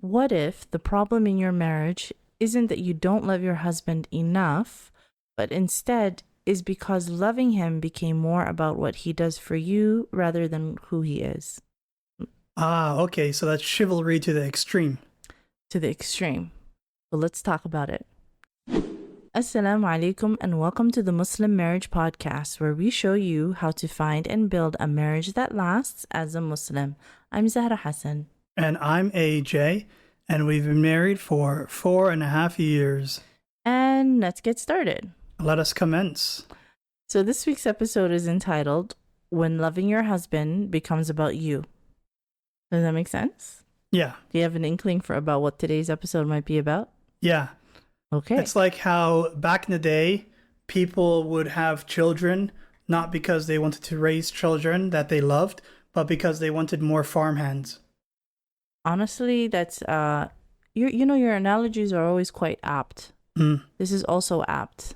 What if the problem in your marriage isn't that you don't love your husband enough, but instead is because loving him became more about what he does for you rather than who he is? Okay, so that's chivalry to the extreme. To the extreme. Well, let's talk about it. Assalamu alaikum and welcome to the Muslim Marriage Podcast, where we show you how to find and build a marriage that lasts as a Muslim. I'm Zahra Hassan. And I'm AJ, and we've been married for 4.5 years. And let's get started. Let us commence. So this week's episode is entitled, When Loving Your Husband Becomes About You. Does that make sense? Yeah. Do you have an inkling for about what today's episode might be about? Yeah. Okay. It's like how back in the day, people would have children, not because they wanted to raise children that they loved, but because they wanted more farmhands. Honestly, that's your analogies are always quite apt. This is also apt.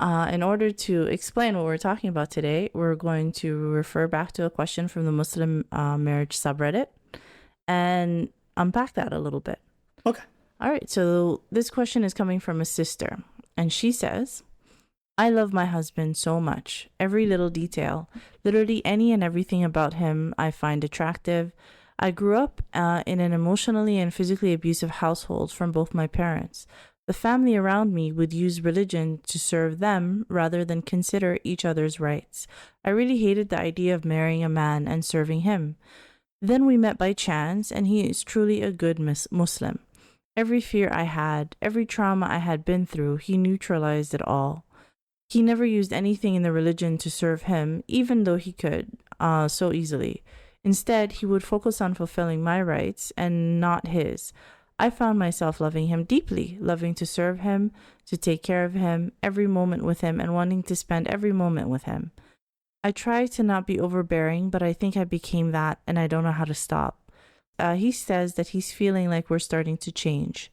In order to explain what we're talking about today, we're going to refer back to a question from the Muslim marriage subreddit and unpack that a little bit. Okay. All right, so this question is coming from a sister, and she says, I love my husband so much. Every little detail, literally any and everything about him I find attractive. I grew up in an emotionally and physically abusive household from both my parents. The family around me would use religion to serve them rather than consider each other's rights. I really hated the idea of marrying a man and serving him. Then we met by chance, and he is truly a good Muslim. Every fear I had, every trauma I had been through, he neutralized it all. He never used anything in the religion to serve him, even though he could so easily. Instead, he would focus on fulfilling my rights and not his. I found myself loving him deeply, loving to serve him, to take care of him, every moment with him, and wanting to spend every moment with him. I tried to not be overbearing, but I think I became that, and I don't know how to stop. He says that he's feeling like we're starting to change.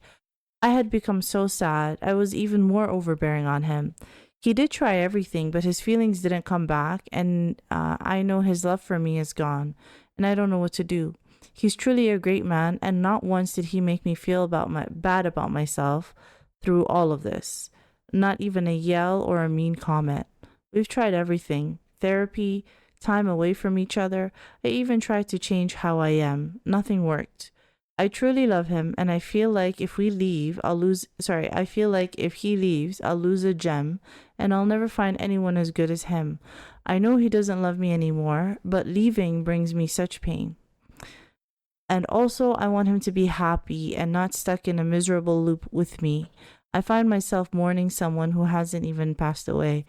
I had become so sad. I was even more overbearing on him. He did try everything, but his feelings didn't come back, and I know his love for me is gone, and I don't know what to do. He's truly a great man, and not once did he make me feel bad about myself through all of this. Not even a yell or a mean comment. We've tried everything. Therapy, time away from each other. I even tried to change how I am. Nothing worked. I truly love him, and I feel like if he leaves, I'll lose a gem, and I'll never find anyone as good as him. I know he doesn't love me anymore, but leaving brings me such pain. And also, I want him to be happy and not stuck in a miserable loop with me. I find myself mourning someone who hasn't even passed away,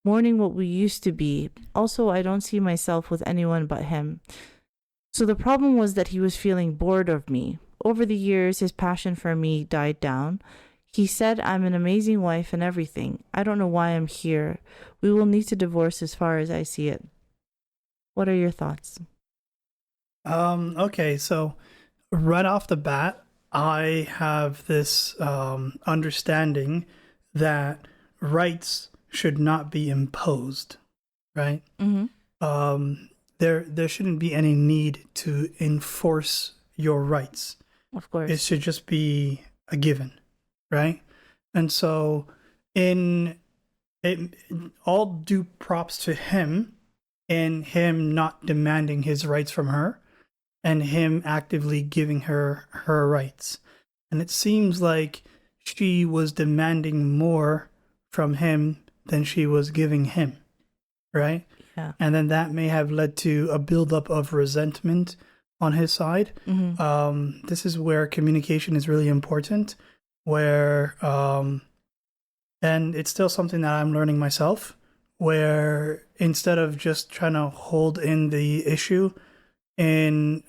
mourning what we used to be. Also, I don't see myself with anyone but him. So the problem was that he was feeling bored of me. Over the years, his passion for me died down. He said I'm an amazing wife and everything. I don't know why I'm here. We will need to divorce as far as I see it. What are your thoughts? Okay, so right off the bat, I have this understanding that rights should not be imposed, right? Mm-hmm. There shouldn't be any need to enforce your rights. Of course. It should just be a given, right? And so all due props to him in him not demanding his rights from her and him actively giving her her rights. And it seems like she was demanding more from him than she was giving him, right? Yeah. And then that may have led to a buildup of resentment on his side. Mm-hmm. This is where communication is really important, and it's still something that I'm learning myself, where instead of just trying to hold in the issue in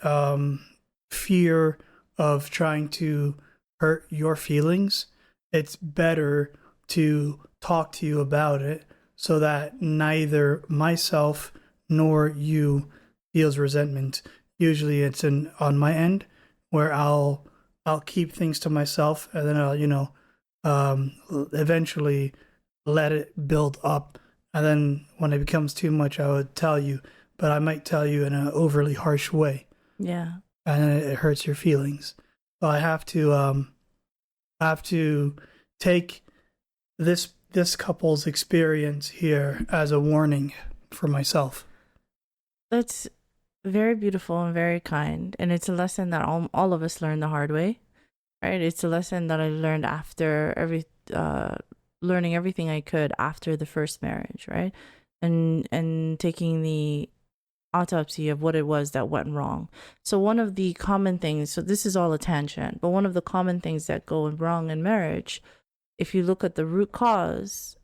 fear of trying to hurt your feelings, it's better to talk to you about it so that neither myself nor you feels resentment. Usually it's on my end where I'll keep things to myself, and then I'll eventually let it build up, and then when it becomes too much I would tell you, but I might tell you in an overly harsh way. Yeah. And then it hurts your feelings. So I have to take this couple's experience here as a warning for myself. That's very beautiful and very kind. And it's a lesson that all of us learn the hard way, right? It's a lesson that I learned after learning everything I could after the first marriage, right? And taking the autopsy of what it was that went wrong. So one of the common things, so this is all a tangent, but one of the common things that go wrong in marriage, if you look at the root cause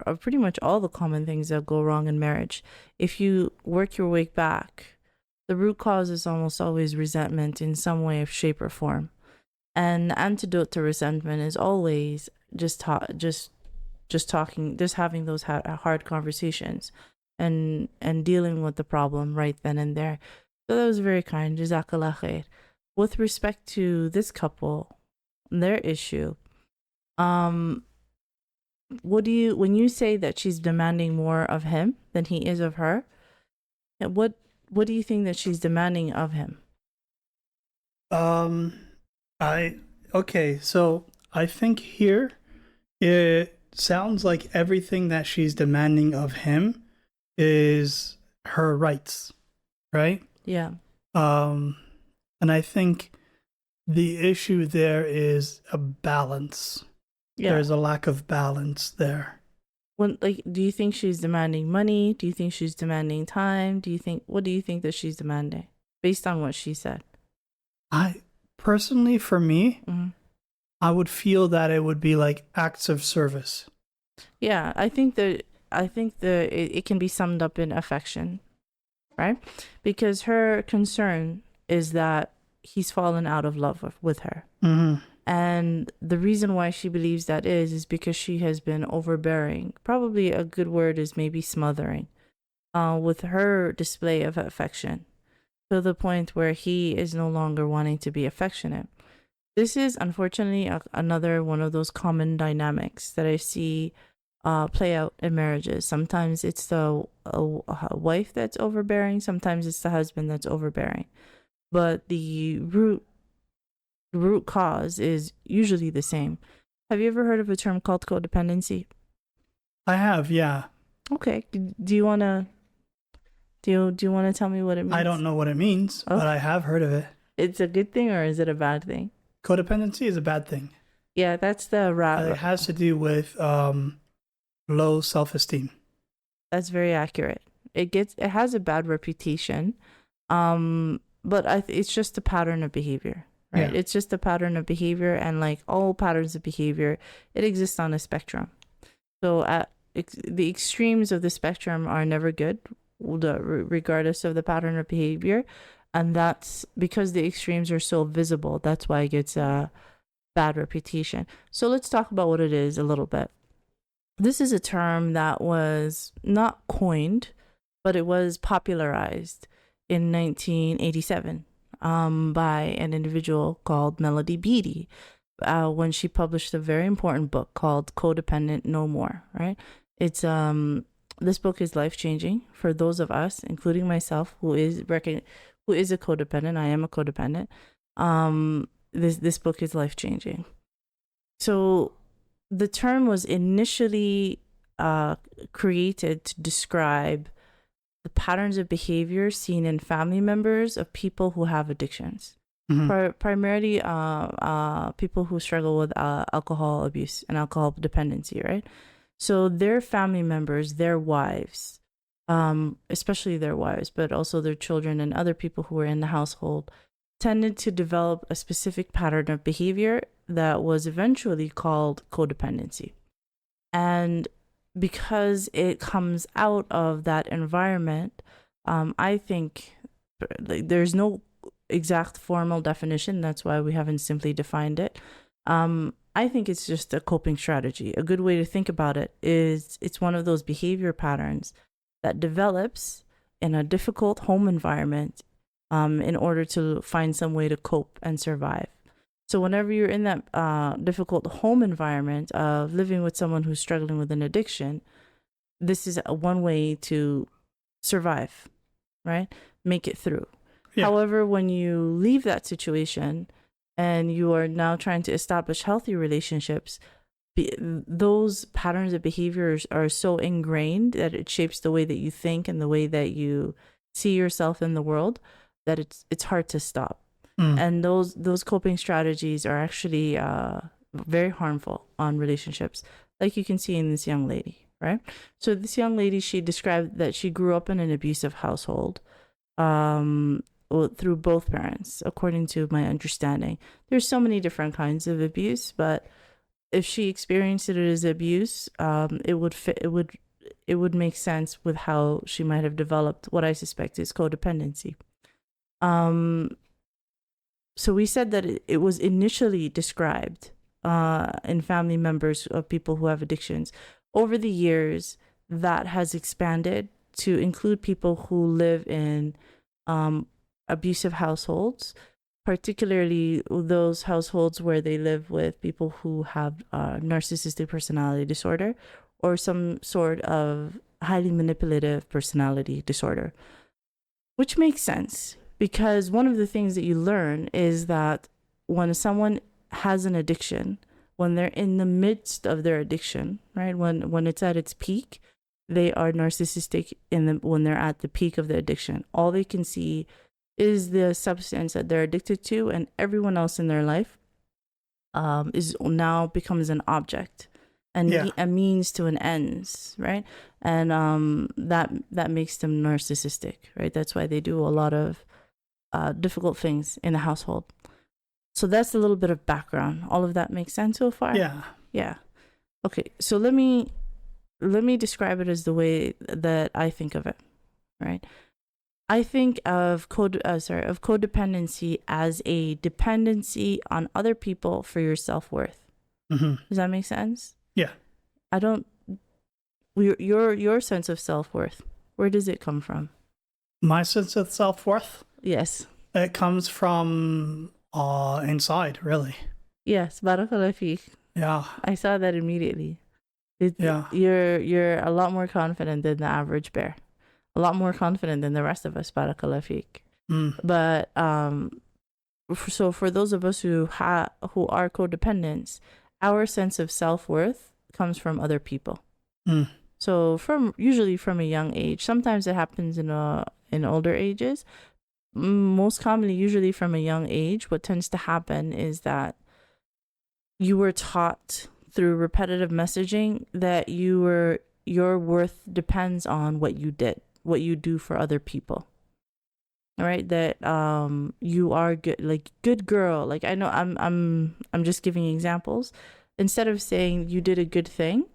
of pretty much all the common things that go wrong in marriage, if you work your way back, the root cause is almost always resentment in some way, shape, or form. And the antidote to resentment is always just talking, just having those hard conversations and dealing with the problem right then and there. So that was very kind. Jazaa K'Allah Khayr. With respect to this couple, their issue, when you say that she's demanding more of him than he is of her, what do you think that she's demanding of him? So I think here it sounds like everything that she's demanding of him is her rights, right? Yeah. And I think the issue there is a balance. Yeah. There's a lack of balance there. Do you think she's demanding money? Do you think she's demanding time? What do you think that she's demanding based on what she said? Personally, for me, Mm-hmm. I would feel that it would be like acts of service. Yeah, I think it can be summed up in affection, right? Because her concern is that he's fallen out of love with her. Mm-hmm. And the reason why she believes that is because she has been overbearing. Probably a good word is maybe smothering, with her display of affection, to the point where he is no longer wanting to be affectionate. This is unfortunately another one of those common dynamics that I see play out in marriages. Sometimes it's the wife that's overbearing. Sometimes it's the husband that's overbearing. But the root cause is usually the same. Have you ever heard of a term called codependency? I have, yeah. Okay. Do you wanna tell me what it means? I don't know what it means, but I have heard of it. It's a good thing or is it a bad thing? Codependency is a bad thing. Yeah, that's the It has to do with low self-esteem. That's very accurate. It has a bad reputation, but it's just a pattern of behavior, right? Yeah. It's just a pattern of behavior, and like all patterns of behavior, it exists on a spectrum. So the extremes of the spectrum are never good, regardless of the pattern of behavior, and that's because the extremes are so visible. That's why it gets a bad reputation. So let's talk about what it is a little bit. This is a term that was not coined, but it was popularized in 1987 by an individual called Melody Beattie when she published a very important book called Codependent No More, right? It's this book is life-changing for those of us, including myself, who is a codependent. I am a codependent. This book is life-changing. So the term was initially created to describe the patterns of behavior seen in family members of people who have addictions. Mm-hmm. Primarily people who struggle with alcohol abuse and alcohol dependency, right? So their family members, their wives, especially their wives, but also their children and other people who were in the household, tended to develop a specific pattern of behavior that was eventually called codependency. And because it comes out of that environment, I think there's no exact formal definition. That's why we haven't simply defined it. I think it's just a coping strategy. A good way to think about it is it's one of those behavior patterns that develops in a difficult home environment in order to find some way to cope and survive. So whenever you're in that difficult home environment of living with someone who's struggling with an addiction, this is one way to survive, right? Make it through. Yeah. However, when you leave that situation, and you are now trying to establish healthy relationships, those patterns of behaviors are so ingrained that it shapes the way that you think and the way that you see yourself in the world, that it's hard to stop. And those coping strategies are actually very harmful on relationships, like you can see in this young lady, right? So this young lady, she described that she grew up in an abusive household, through both parents, according to my understanding. There's so many different kinds of abuse, but if she experienced it as abuse, it would make sense with how she might have developed what I suspect is codependency. So we said that it was initially described in family members of people who have addictions. Over the years, that has expanded to include people who live in abusive households, particularly those households where they live with people who have narcissistic personality disorder or some sort of highly manipulative personality disorder, which makes sense because one of the things that you learn is that when someone has an addiction, when they're in the midst of their addiction, right, when it's at its peak, they are narcissistic when they're at the peak of the addiction. All they can see is the substance that they're addicted to, and everyone else in their life is now becomes an object and a means to an ends, right? And that makes them narcissistic, right? That's why they do a lot of difficult things in the household. So that's a little bit of background. All of that makes sense so far? Yeah. Okay, so let me describe it as the way that I think of it, right? I think of codependency as a dependency on other people for your self-worth. Does that make sense? Yeah. Your sense of self-worth, where does it come from? My sense of self-worth? Yes. It comes from inside, really. Yes, barakallah feek. Yeah. I saw that immediately. You're a lot more confident than the average bear. A lot more confident than the rest of us, barakallah feek. But so for those of us who are codependents, our sense of self-worth comes from other people. So usually from a young age. Sometimes it happens in older ages. Most commonly, usually from a young age, what tends to happen is that you were taught through repetitive messaging that your worth depends on what you do for other people. All right, that you are good, like good girl. Like I know I'm just giving examples. Instead of saying you did a good thing,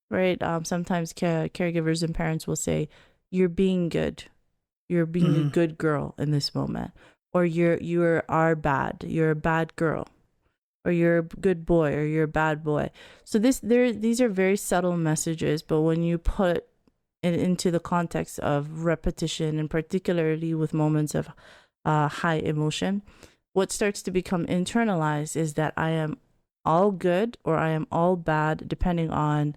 right? Sometimes caregivers and parents will say you're being good. You're being a good girl in this moment, or you are bad. You're a bad girl, or you're a good boy, or you're a bad boy. So these are very subtle messages, but when you put it into the context of repetition, and particularly with moments of high emotion, what starts to become internalized is that I am all good or I am all bad depending on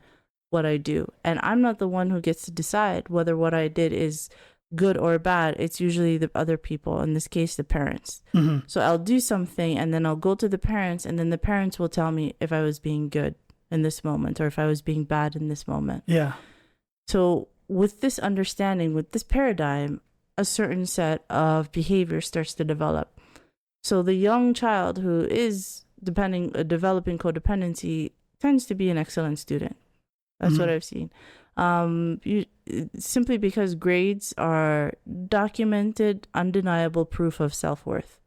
what I do, and I'm not the one who gets to decide whether what I did is good or bad. It's usually the other people, in this case the parents. So I'll do something and then I'll go to the parents, and then the parents will tell me if I was being good in this moment or if I was being bad in this moment. So with this understanding, with this paradigm, a certain set of behavior starts to develop. So the young child who is developing codependency tends to be an excellent student. That's what I've seen. Simply because grades are documented, undeniable proof of self-worth,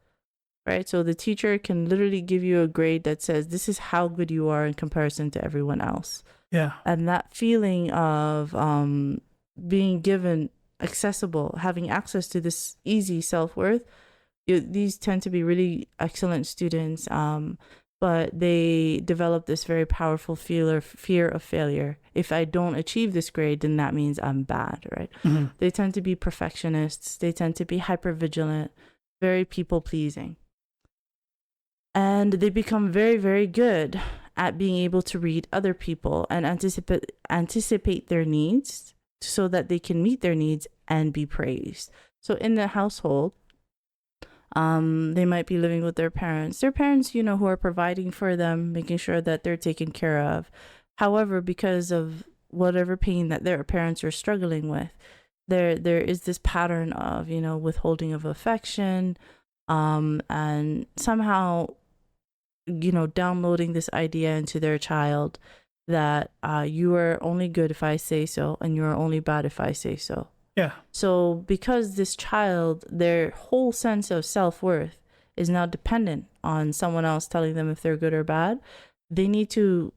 right? So the teacher can literally give you a grade that says this is how good you are in comparison to everyone else. And that feeling of being given having access to this easy self-worth, these tend to be really excellent students, but they develop this very powerful fear of failure. If I don't achieve this grade, then that means I'm bad, right? They tend to be perfectionists. They tend to be hypervigilant, very people-pleasing. And they become very, very good at being able to read other people and anticipate their needs so that they can meet their needs and be praised. So in the household, They might be living with their parents. Their parents, you know, who are providing for them, making sure that they're taken care of. However, because of whatever pain that their parents are struggling with, there is this pattern of, you know, withholding of affection, and somehow, you know, downloading this idea into their child that you are only good if I say so, and you are only bad if I say so. Yeah. So because this child, their whole sense of self-worth is now dependent on someone else telling them if they're good or bad, they need to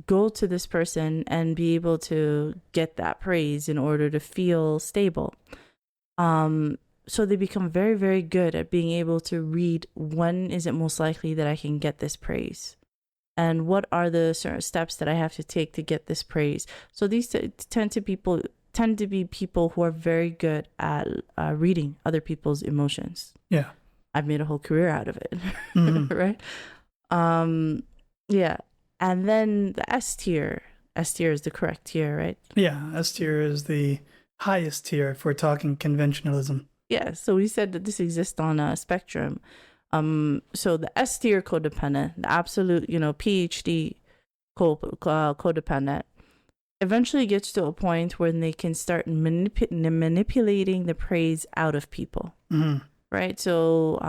go to this person and be able to get that praise in order to feel stable. So they become very, very good at being able to read when is it most likely that I can get this praise, and what are the certain steps that I have to take to get this praise. So these tend to be people who are very good at reading other people's emotions. Yeah. I've made a whole career out of it. Mm-hmm. Right? Yeah. And then the S tier. S tier is the correct tier, right? Yeah. S tier is the highest tier if we're talking conventionalism. Yeah. So we said that this exists on a spectrum. So the S tier codependent, the absolute, you know, PhD codependent, eventually gets to a point where they can start manipulating the praise out of people. Mm-hmm. Right? So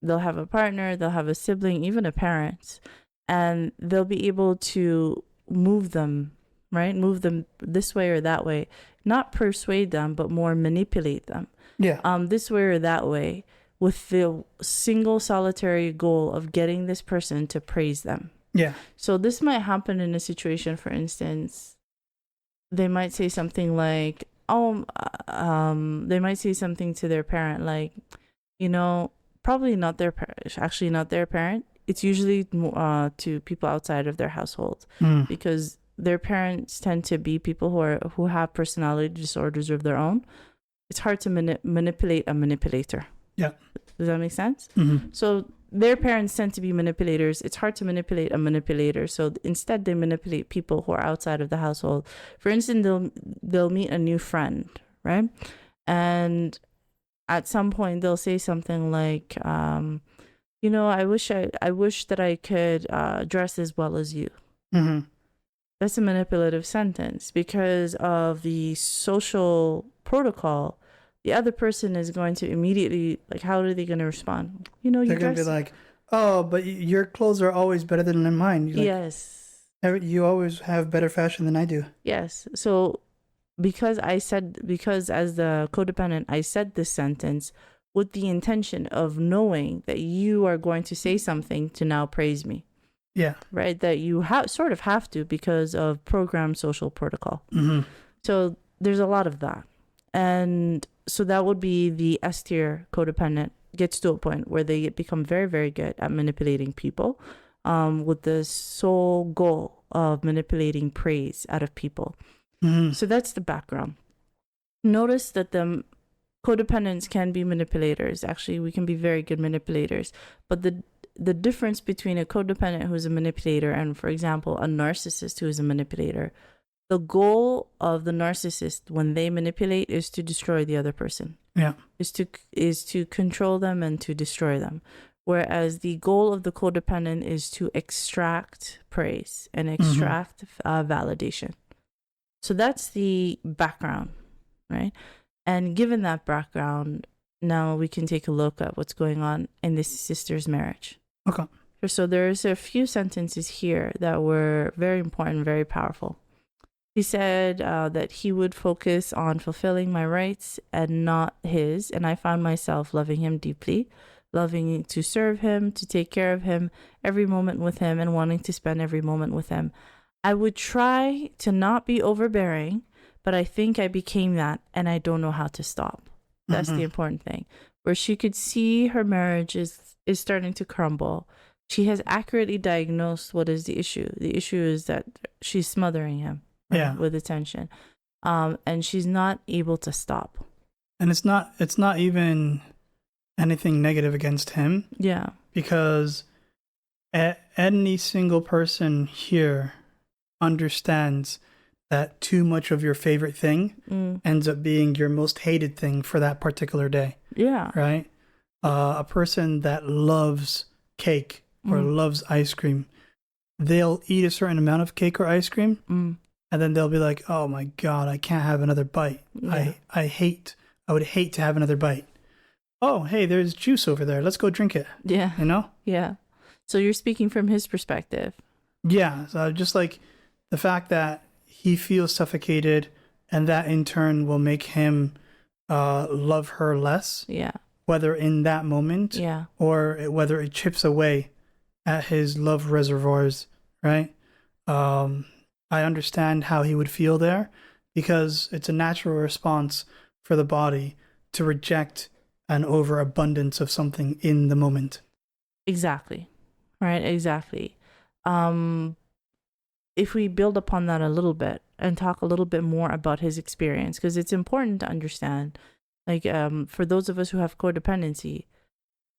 they'll have a partner, they'll have a sibling, even a parent, and they'll be able to move them, right? Move them this way or that way. Not persuade them, but more manipulate them. Yeah. This way or that way, with the single solitary goal of getting this person to praise them. Yeah. So this might happen in a situation, for instance, they might say something like, they might say something to their parent, like, you know, probably not their parent, actually not their parent. It's usually to people outside of their household, because their parents tend to be people who have personality disorders of their own. It's hard to manipulate a manipulator. Yeah. Does that make sense? Mm-hmm. So their parents tend to be manipulators. It's hard to manipulate a manipulator. So instead, they manipulate people who are outside of the household. For instance, they'll meet a new friend, right? And at some point, they'll say something like, you know, I wish that I could dress as well as you. Mm-hmm. That's a manipulative sentence because of the social protocol. The other person is going to immediately, like, how are they going to respond? You know, they're going to be like, oh, but your clothes are always better than mine. Like, yes. You always have better fashion than I do. Yes. So because as the codependent, I said this sentence with the intention of knowing that you are going to say something to now praise me. Yeah. Right? That you sort of have to because of programmed social protocol. Mm-hmm. So there's a lot of that. And so that would be the S tier codependent gets to a point where they become very, very good at manipulating people with the sole goal of manipulating praise out of people. Mm-hmm. So that's the background. Notice that the codependents can be manipulators. Actually, we can be very good manipulators. But the difference between a codependent who's a manipulator and, for example, a narcissist who is a manipulator, the goal of the narcissist when they manipulate is to destroy the other person. Yeah. Is to control them and to destroy them. Whereas the goal of the codependent is to extract praise and extract validation. So that's the background, right? And given that background, now we can take a look at what's going on in this sister's marriage. Okay. So there's a few sentences here that were very important, very powerful. He said that he would focus on fulfilling my rights and not his. And I found myself loving him deeply, loving to serve him, to take care of him, every moment with him, and wanting to spend every moment with him. I would try to not be overbearing, but I think I became that, and I don't know how to stop. That's the important thing. Where she could see her marriage is starting to crumble. She has accurately diagnosed what is the issue. The issue is that she's smothering him. Right, with attention, and she's not able to stop. And it's not even anything negative against him. Yeah, because any single person here understands that too much of your favorite thing ends up being your most hated thing for that particular day. Yeah, right. a person that loves cake or loves ice cream, they'll eat a certain amount of cake or ice cream, and then they'll be like, "Oh my God, I can't have another bite. Yeah. I would hate to have another bite. Oh, hey, there's juice over there. Let's go drink it." Yeah. You know? Yeah. So you're speaking from his perspective. Yeah. So just like the fact that he feels suffocated, and that in turn will make him love her less. Yeah. Whether in that moment, Yeah. or whether it chips away at his love reservoirs, right? I understand how he would feel there, because it's a natural response for the body to reject an overabundance of something in the moment. Exactly. Right. Exactly. If we build upon that a little bit and talk a little bit more about his experience, because it's important to understand, like, for those of us who have codependency,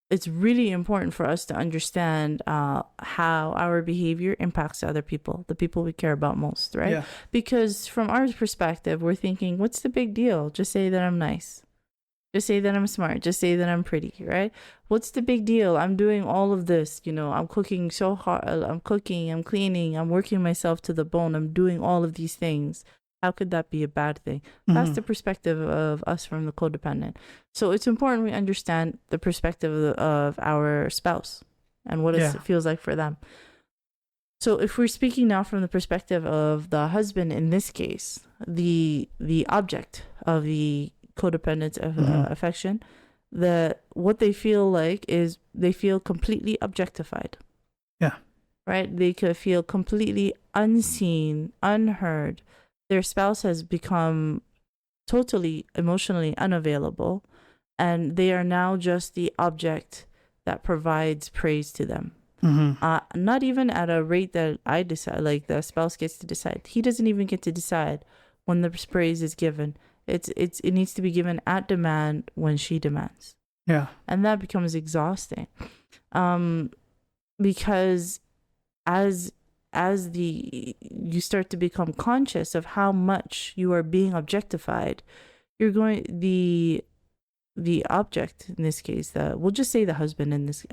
it's really important for us to understand how our behavior impacts other people, the people we care about most, right? Yeah. Because from our perspective, we're thinking, what's the big deal? Just say that I'm nice. Just say that I'm smart. Just say that I'm pretty, right? What's the big deal? I'm doing all of this, I'm cooking so hard. I'm cooking, I'm cleaning, I'm working myself to the bone. I'm doing all of these things. How could that be a bad thing? That's the perspective of us from the codependent. So it's important we understand the perspective of our spouse and what it feels like for them. So if we're speaking now from the perspective of the husband in this case, the object of the codependent affection, what they feel like is they feel completely objectified. Yeah. Right? They could feel completely unseen, unheard. Their spouse has become totally emotionally unavailable, and they are now just the object that provides praise to them. Not even at a rate that I decide, like the spouse gets to decide. He doesn't even get to decide when the praise is given. It needs to be given at demand when she demands. Yeah. And that becomes exhausting. Because as you start to become conscious of how much you are being objectified, you're going the object in this case, we'll just say the husband in this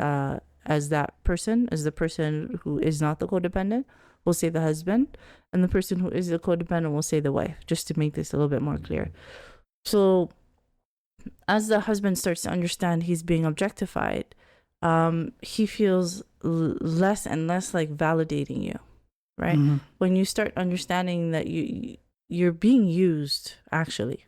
as the person who is not the codependent, we'll say the husband, and the person who is the codependent will say the wife, just to make this a little bit more clear. So as the husband starts to understand he's being objectified, he feels less and less like validating you, right? When you start understanding that you're being used, actually,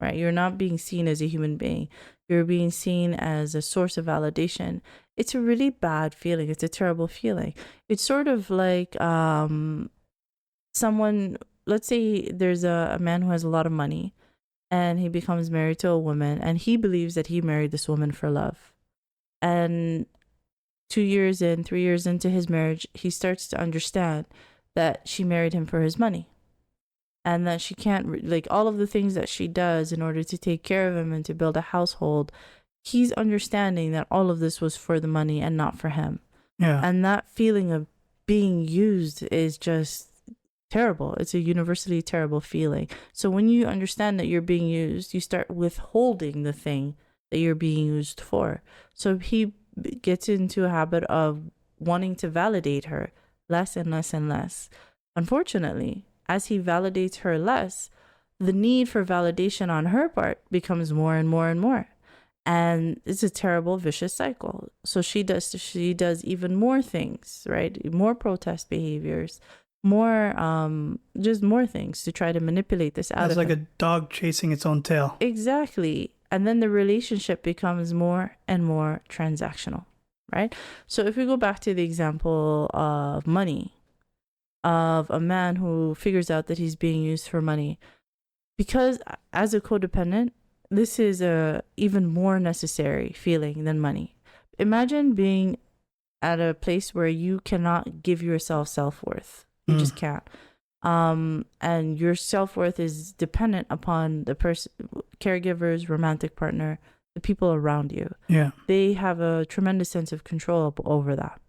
right? You're not being seen as a human being. You're being seen as a source of validation. It's a really bad feeling. It's a terrible feeling. It's sort of like someone, let's say there's a man who has a lot of money, and he becomes married to a woman, and he believes that he married this woman for love. And 3 years into his marriage, he starts to understand that she married him for his money, and that she can't, like, all of the things that she does in order to take care of him and to build a household, he's understanding that all of this was for the money and not for him. Yeah. And that feeling of being used is just terrible. It's a universally terrible feeling. So when you understand that you're being used, you start withholding the thing that you're being used for. So he gets into a habit of wanting to validate her less and less and less. Unfortunately, as he validates her less, the need for validation on her part becomes more and more and more. And it's a terrible, vicious cycle. So she does even more things, right? More protest behaviors, more things to try to manipulate this out of him. It's like a dog chasing its own tail. Exactly. And then the relationship becomes more and more transactional, right? So if we go back to the example of money, of a man who figures out that he's being used for money, because as a codependent, this is a even more necessary feeling than money. Imagine being at a place where you cannot give yourself self-worth. You just can't. And your self-worth is dependent upon the person, caregivers, romantic partner, the people around you. Yeah. They have a tremendous sense of control over that,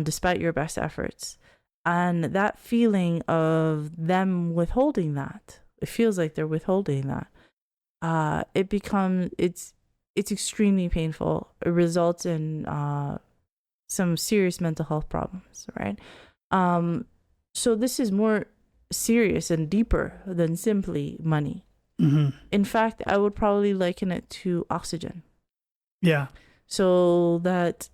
despite your best efforts. And that feeling of them withholding that, it feels like they're withholding that. It's it's extremely painful. It results in some serious mental health problems, right? So this is more serious and deeper than simply money. Mm-hmm. In fact, I would probably liken it to oxygen. Yeah. So that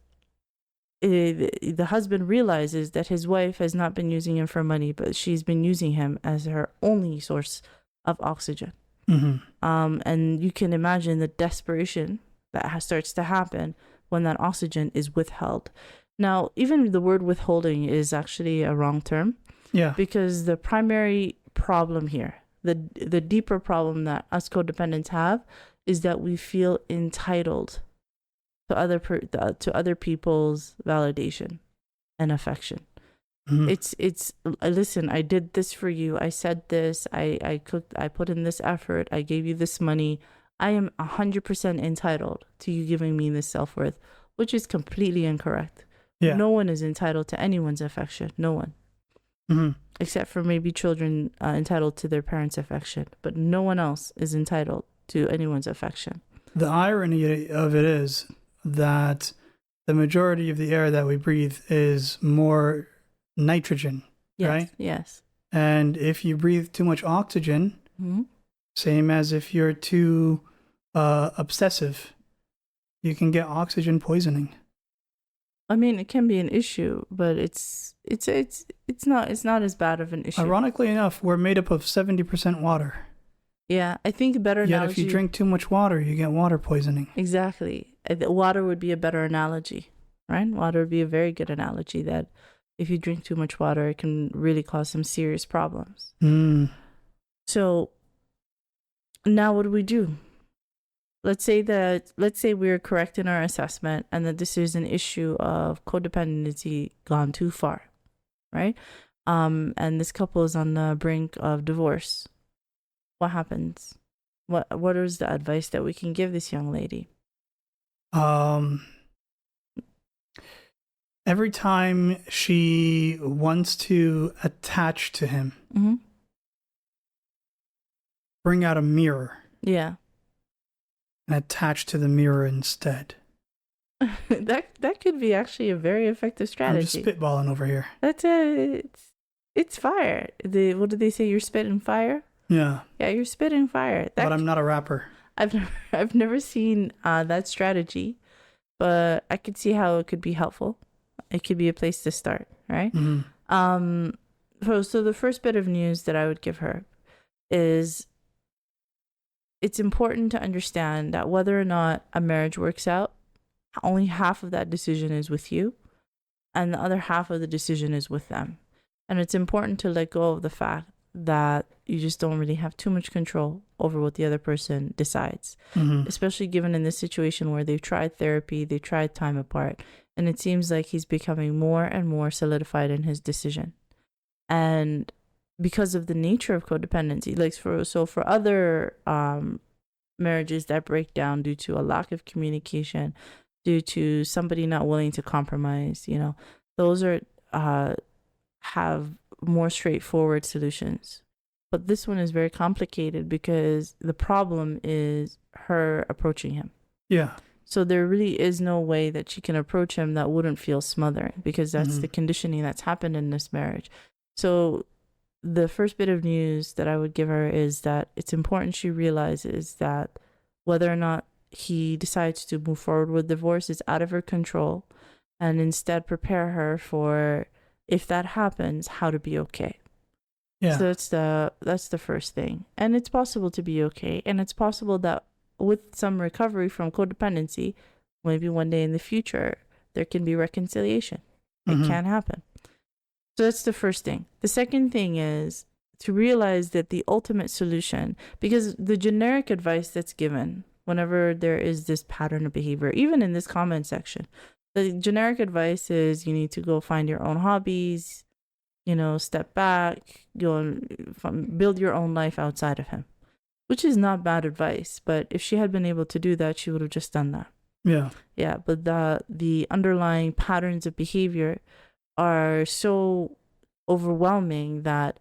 the husband realizes that his wife has not been using him for money, but she's been using him as her only source of oxygen. Mm-hmm. And you can imagine the desperation that starts to happen when that oxygen is withheld. Now, even the word withholding is actually a wrong term. Yeah. Because the primary problem here, the deeper problem that us codependents have, is that we feel entitled to other people's validation and affection. Mm-hmm. It's listen, I did this for you. I said this. I cooked. I put in this effort. I gave you this money. I am 100% entitled to you giving me this self-worth, which is completely incorrect. Yeah. No one is entitled to anyone's affection. No one. Mm-hmm. Except for maybe children entitled to their parents' affection, but no one else is entitled to anyone's affection. The irony of it is that the majority of the air that we breathe is more nitrogen, Yes, right? yes. And if you breathe too much oxygen, Mm-hmm. same as if you're too obsessive, you can get oxygen poisoning. I mean, it can be an issue, but it's not as bad of an issue. Ironically enough, we're made up of 70% water. Yeah, I think a better Yet analogy. if you drink too much water, you get water poisoning. Exactly, water would be a better analogy, right? Water would be a very good analogy. That if you drink too much water, it can really cause some serious problems. Mm. So now, what do we do? Let's say we're correct in our assessment and that this is an issue of codependency gone too far, right? And this couple is on the brink of divorce. What happens? What is the advice that we can give this young lady? Every time she wants to attach to him, Mm-hmm. bring out a mirror Yeah. and attach to the mirror instead. that could be actually a very effective strategy. I'm just spitballing over here. It's fire. What did they say? You're spitting fire. Yeah. Yeah, you're spitting fire. But I'm not a rapper. I've never seen that strategy, but I could see how it could be helpful. It could be a place to start, right? Mm-hmm. So the first bit of news that I would give her is it's important to understand that whether or not a marriage works out, only half of that decision is with you, and the other half of the decision is with them. And it's important to let go of the fact that you just don't really have too much control over what the other person decides, Mm-hmm. especially given in this situation where they've tried therapy, they've tried time apart, and it seems like he's becoming more and more solidified in his decision. And because of the nature of codependency, like for other marriages that break down due to a lack of communication, due to somebody not willing to compromise, those are have more straightforward solutions. But this one is very complicated because the problem is her approaching him. Yeah. So there really is no way that she can approach him that wouldn't feel smothering, because that's Mm-hmm. the conditioning that's happened in this marriage. So the first bit of news that I would give her is that it's important she realizes that whether or not he decides to move forward with divorce is out of her control, and instead prepare her for, if that happens, how to be okay. Yeah. So that's the first thing. And it's possible to be okay, and it's possible that with some recovery from codependency, maybe one day in the future there can be reconciliation. Mm-hmm. It can happen. So that's the first thing. The second thing is to realize that the ultimate solution, because the generic advice that's given whenever there is this pattern of behavior, even in this comment section, the generic advice is you need to go find your own hobbies, step back, go and build your own life outside of him, which is not bad advice. But if she had been able to do that, she would have just done that. Yeah. Yeah, but the underlying patterns of behavior are so overwhelming that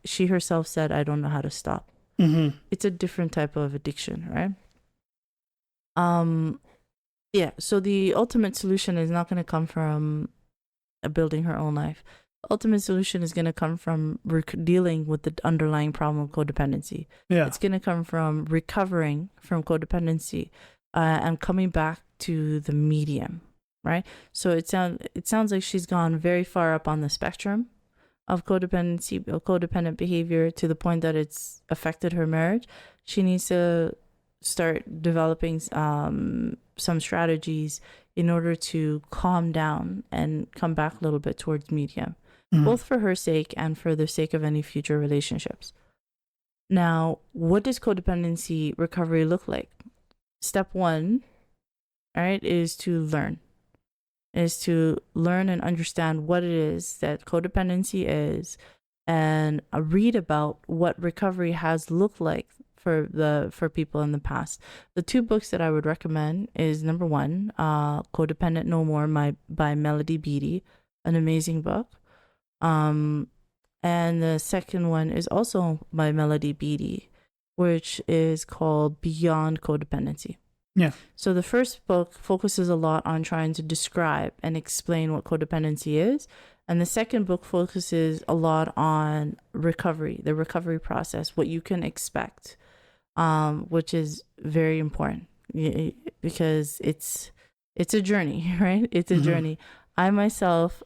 she herself said, I don't know how to stop. Mm-hmm. It's a different type of addiction, right? Um, yeah. So the ultimate solution is not going to come from building her own life. Ultimate solution is going to come from dealing with the underlying problem of codependency. Yeah. It's going to come from recovering from codependency and coming back to the medium, right? So it sounds like she's gone very far up on the spectrum of codependency, codependent behavior, to the point that it's affected her marriage. She needs to start developing some strategies in order to calm down and come back a little bit towards medium, both for her sake and for the sake of any future relationships. Now, what does codependency recovery look like? Step one, all right, is to learn and understand what it is that codependency is, and read about what recovery has looked like for people in the past. The two books that I would recommend is, number one, Codependent No More by Melody Beattie, an amazing book. And the second one is also by Melody Beattie, which is called Beyond Codependency. Yeah. So the first book focuses a lot on trying to describe and explain what codependency is. And the second book focuses a lot on recovery, the recovery process, what you can expect, which is very important because it's a journey, right? It's a journey. I myself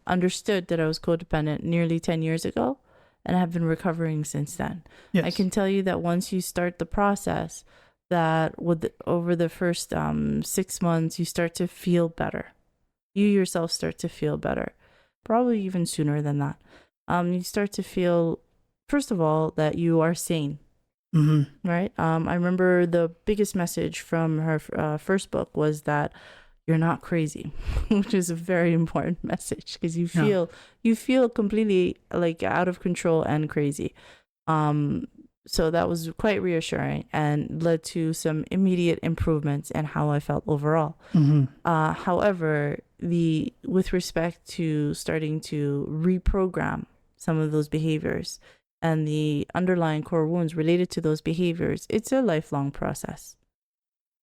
understood that I was codependent nearly 10 years ago, and I have been recovering since then. Yes. I can tell you that once you start the process, that over the first 6 months, you start to feel better. You yourself start to feel better, probably even sooner than that. You start to feel, first of all, that you are sane, right? I remember the biggest message from her first book was that you're not crazy, which is a very important message, because you feel completely like out of control and crazy. So that was quite reassuring and led to some immediate improvements in how I felt overall. However, with respect to starting to reprogram some of those behaviors and the underlying core wounds related to those behaviors, it's a lifelong process.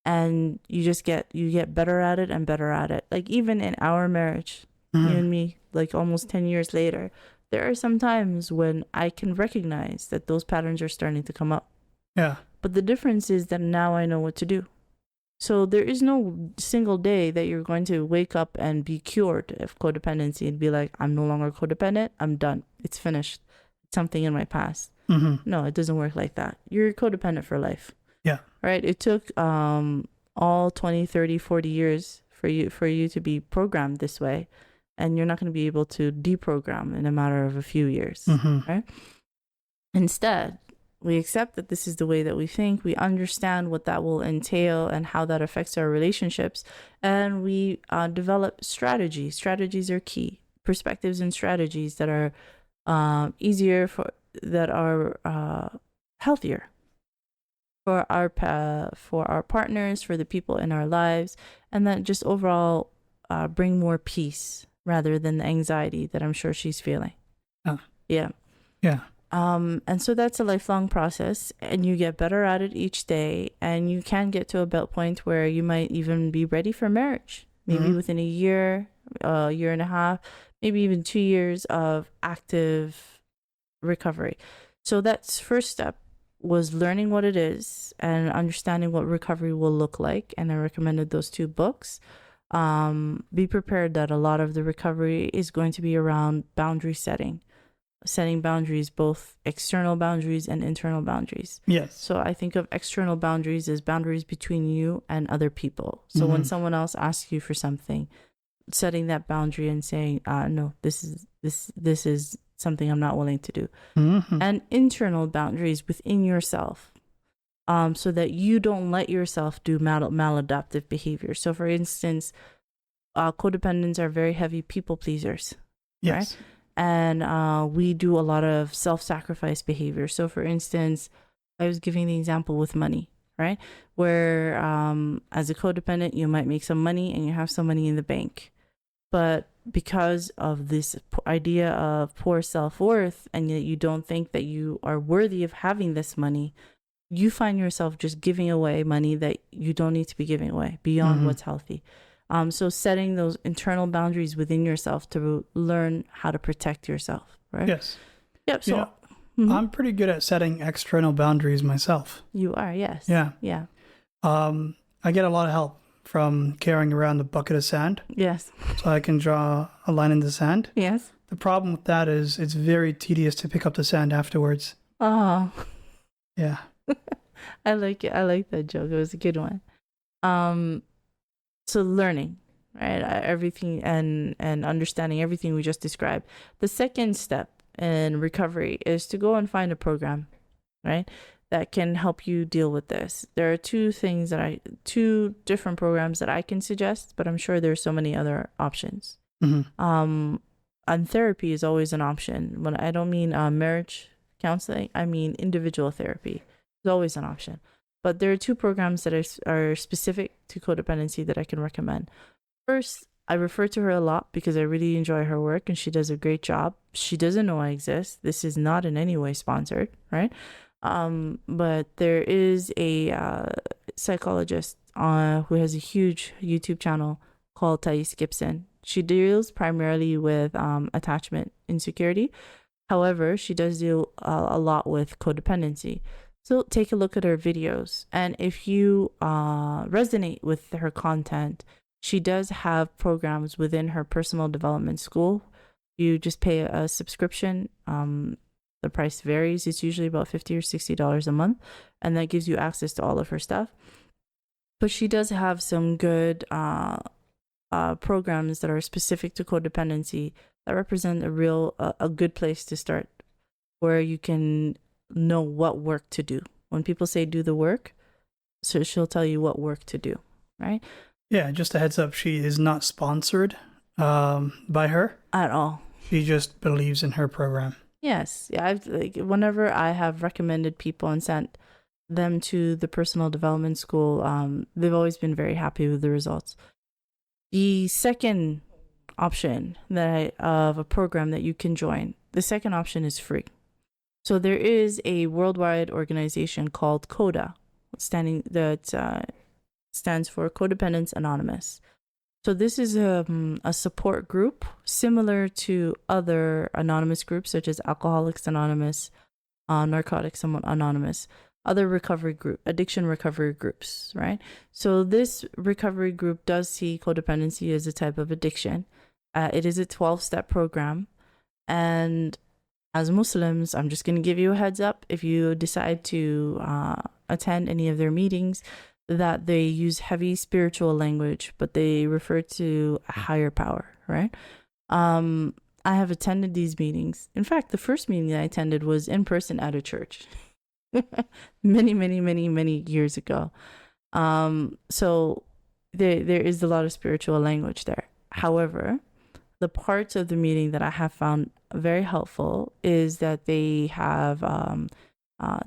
And you get better at it and better at it. Like even in our marriage, you and me, like almost 10 years later, there are some times when I can recognize that those patterns are starting to come up. Yeah. But the difference is that now I know what to do. So there is no single day that you're going to wake up and be cured of codependency and be like, I'm no longer codependent. I'm done. It's finished. It's something in my past. No, it doesn't work like that. You're codependent for life. Yeah. Right? It took all 20, 30, 40 years for you to be programmed this way. And you're not going to be able to deprogram in a matter of a few years, right? Instead, we accept that this is the way that we think. We understand what that will entail and how that affects our relationships. And we develop strategies. Strategies are key. Perspectives and strategies that are that are healthier for our partners, for the people in our lives, and that just overall bring more peace rather than the anxiety that I'm sure she's feeling. Yeah. And so that's a lifelong process, and you get better at it each day, and you can get to a point where you might even be ready for marriage, maybe within a year and a half, maybe even 2 years of active recovery. So that's first step, was learning what it is and understanding what recovery will look like. And I recommended those two books. Be prepared that a lot of the recovery is going to be around boundary setting boundaries, both external boundaries and internal boundaries. Yes. So I think of external boundaries as boundaries between you and other people. So when someone else asks you for something, setting that boundary and saying, no, this is something I'm not willing to do. And internal boundaries within yourself, so that you don't let yourself do maladaptive behavior. So for instance, codependents are very heavy people pleasers. Yes. Right? And we do a lot of self-sacrifice behavior. So for instance, I was giving the example with money, right? Where as a codependent, you might make some money and you have some money in the bank. But because of this idea of poor self-worth, and yet you don't think that you are worthy of having this money, you find yourself just giving away money that you don't need to be giving away beyond what's healthy. So setting those internal boundaries within yourself to learn how to protect yourself, right? Yes. Yep. You So know, I'm pretty good at setting external boundaries myself. you are, yes. Yeah. Yeah. I get a lot of help from carrying around a bucket of sand Yes. so I can draw a line in the sand. Yes. The problem with that is it's very tedious to pick up the sand afterwards. Oh, Yeah. I like it. I like that joke. It was a good one. So learning, right? Everything and understanding everything we just described. The second step in recovery is to go and find a program, right, that can help you deal with this. There are two different programs that I can suggest, but I'm sure there's so many other options. And therapy is always an option. When I don't mean marriage counseling, I mean individual therapy. It's always an option. But there are two programs that are specific to codependency that I can recommend. First, I refer to her a lot because I really enjoy her work and she does a great job. She doesn't know I exist. This is not in any way sponsored, right? But there is a psychologist who has a huge YouTube channel called Thais Gibson. She deals primarily with attachment insecurity. However, she does deal a lot with codependency. So take a look at her videos. And if you resonate with her content, she does have programs within her personal development school. You just pay a subscription. The price varies. It's usually about $50 or $60 a month. And that gives you access to all of her stuff. But she does have some good programs that are specific to codependency that represent a good place to start, where you can know what work to do. When people say do the work, so she'll tell you what work to do, right? Yeah, just a heads up, she is not sponsored by her at all. She just believes in her program. Yes. Yeah, whenever I have recommended people and sent them to the personal development school, they've always been very happy with the results. The second option of a program that you can join, the second option is free. So there is a worldwide organization called CODA, stands for Codependence Anonymous. So this is a support group similar to other anonymous groups such as Alcoholics Anonymous, Narcotics Anonymous, other addiction recovery groups, right? So this recovery group does see codependency as a type of addiction. It is a 12-step program. And as Muslims, I'm just going to give you a heads up, if you decide to attend any of their meetings, that they use heavy spiritual language, but they refer to a higher power, right? I have attended these meetings. In fact, the first meeting that I attended was in person at a church many years ago. So there is a lot of spiritual language there. However, the parts of the meeting that I have found very helpful is that they have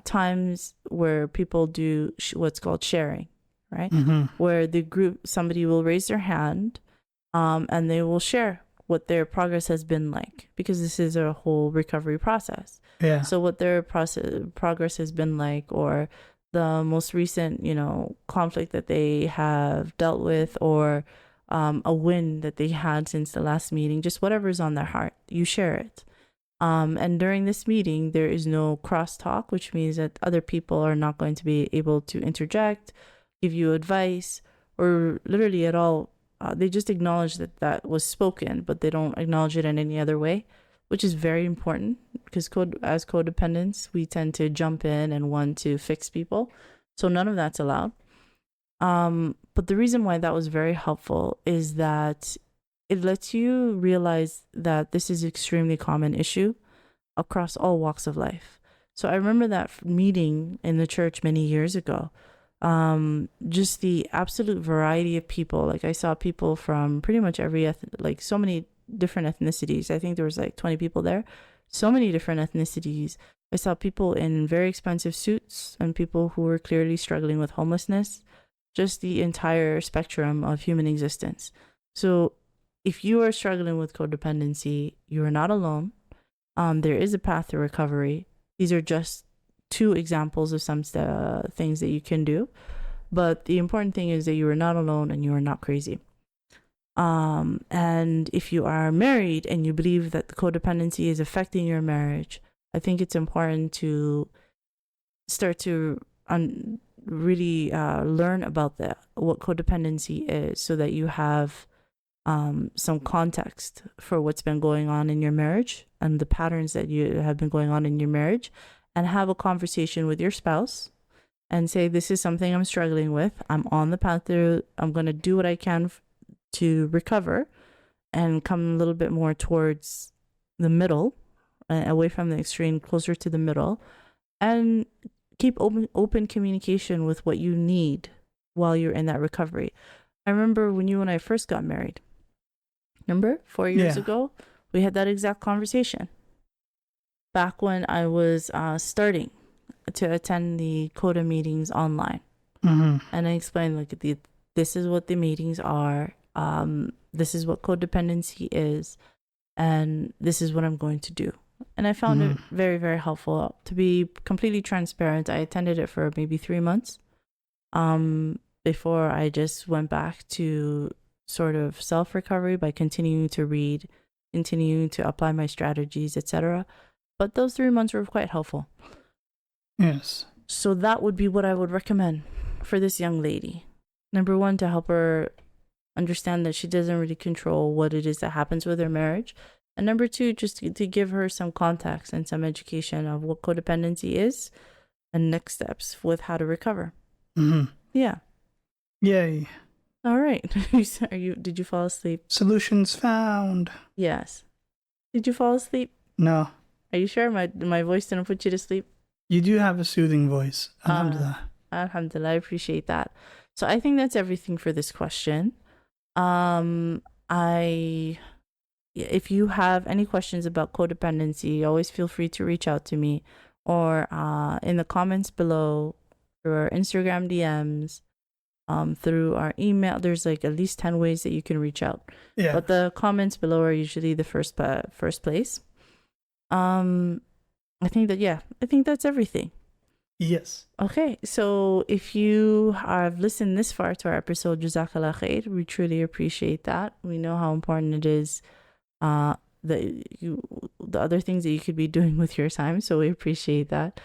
times where people do what's called sharing, right? Where the group, somebody will raise their hand and they will share what their progress has been like, because this is a whole recovery process. Yeah. So what their progress has been like, or the most recent, conflict that they have dealt with, or a win that they had since the last meeting, just whatever's on their heart, you share it. And during this meeting, there is no crosstalk, which means that other people are not going to be able to interject, give you advice, or literally at all. They just acknowledge that was spoken, but they don't acknowledge it in any other way, which is very important, because as codependents, we tend to jump in and want to fix people. So none of that's allowed. But the reason why that was very helpful is that it lets you realize that this is an extremely common issue across all walks of life. So I remember that meeting in the church many years ago. Just the absolute variety of people. Like, I saw people from pretty much every so many different ethnicities. I think there was like 20 people there. So many different ethnicities. I saw people in very expensive suits and people who were clearly struggling with homelessness. Just the entire spectrum of human existence. So if you are struggling with codependency, you are not alone. There is a path to recovery. These are just two examples of some things that you can do. But the important thing is that you are not alone and you are not crazy. And if you are married and you believe that the codependency is affecting your marriage, I think it's important to start to really learn about what codependency is, so that you have some context for what's been going on in your marriage and the patterns that you have been going on in your marriage, and have a conversation with your spouse and say, this is something I'm struggling with. I'm on the path through. I'm going to do what I can to recover and come a little bit more towards the middle, away from the extreme, closer to the middle, and keep open communication with what you need while you're in that recovery. I remember when you and I first got married. Remember 4 years ago, we had that exact conversation. Back when I was starting to attend the Coda meetings online. Mm-hmm. And I explained, like, this is what the meetings are. This is what codependency is. And this is what I'm going to do. And I found it very, very helpful. To be completely transparent, I attended it for maybe 3 months before I just went back to sort of self-recovery by continuing to read, continuing to apply my strategies, etc. But those 3 months were quite helpful. Yes. So that would be what I would recommend for this young lady. Number one, to help her understand that she doesn't really control what it is that happens with her marriage. And number two, just to give her some context and some education of what codependency is and next steps with how to recover. Mm-hmm. Yeah. Yay. All right. Did you fall asleep? Solutions found. Yes. Did you fall asleep? No. Are you sure my voice didn't put you to sleep? You do have a soothing voice. Alhamdulillah. Alhamdulillah. I appreciate that. So I think that's everything for this question. If you have any questions about codependency, always feel free to reach out to me, or in the comments below, through our Instagram DMs, through our email. There's like at least 10 ways that you can reach out. Yeah. But the comments below are usually the first place. I think that's everything. Yes. Okay, so if you have listened this far to our episode, Jazaa K'Allah Khayr, we truly appreciate that. We know how important it is, the other things that you could be doing with your time, so we appreciate that.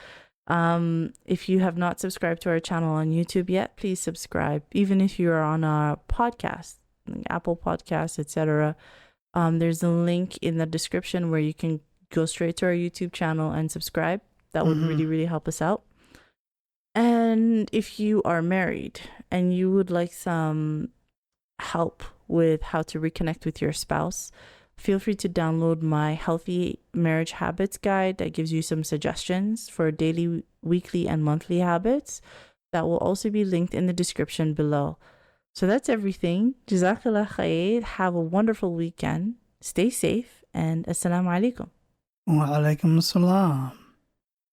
If you have not subscribed to our channel on YouTube yet, please subscribe. Even if you're on our podcast, like Apple Podcasts, etc., there's a link in the description where you can go straight to our YouTube channel and subscribe. That would really, really help us out. And if you are married and you would like some help with how to reconnect with your spouse, feel free to download my Healthy Marriage Habits Guide that gives you some suggestions for daily, weekly, and monthly habits. That will also be linked in the description below. So that's everything. Jazaa K'Allah Khayr. Have a wonderful weekend. Stay safe, and Assalamu alaikum. Wa alaikum assalam.